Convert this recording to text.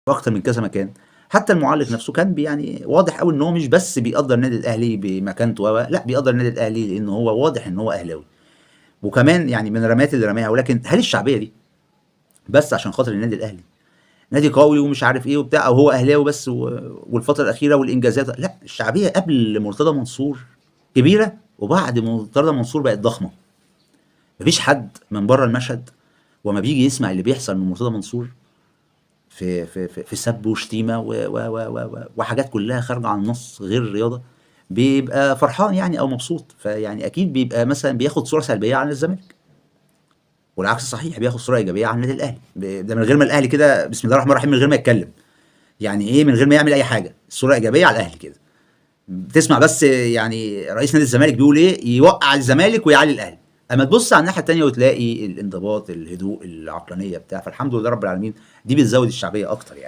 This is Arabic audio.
اكتر من كذا مكان. حتى المعلق نفسه كان يعني واضح قوي ان هو مش بس بيقدر النادي الاهلي بمكانته لا بيقدر النادي الاهلي لان هو واضح ان هو اهلاوي. وكمان يعني من الرميات اللي رماها، ولكن هل الشعبيه دي بس عشان خاطر النادي الاهلي نادي قوي ومش عارف ايه وبتاع، او هو اهلاوي بس والفتره الاخيره والانجازات؟ لا، الشعبيه قبل مرتضى منصور كبيره، وبعد مرتضى منصور بقت ضخمه. مفيش حد من بره المشهد وما بيجي يسمع اللي بيحصل من مرتضى منصور في سب وشتيمه وحاجات كلها خارجه عن النص غير الرياضه، بيبقى فرحان يعني او مبسوط. فيعني اكيد بيبقى مثلا بياخد صوره سلبيه عن الزمالك، والعكس صحيح، بياخد صوره ايجابيه عن النادي الاهلي. ده من غير ما الاهلي كده بسم الله الرحمن الرحيم، من غير ما يتكلم، يعني ايه، من غير ما يعمل اي حاجه، الصوره ايجابيه على الاهلي كده. بتسمع بس يعني رئيس نادي الزمالك بيقول ايه، يوقع الزمالك ويعلي الاهلي. اما تبص على الناحيه الثانيه وتلاقي الانضباط، الهدوء، العقلانيه بتاع، فالحمد لله رب العالمين، دي بتزود الشعبيه اكتر يعني.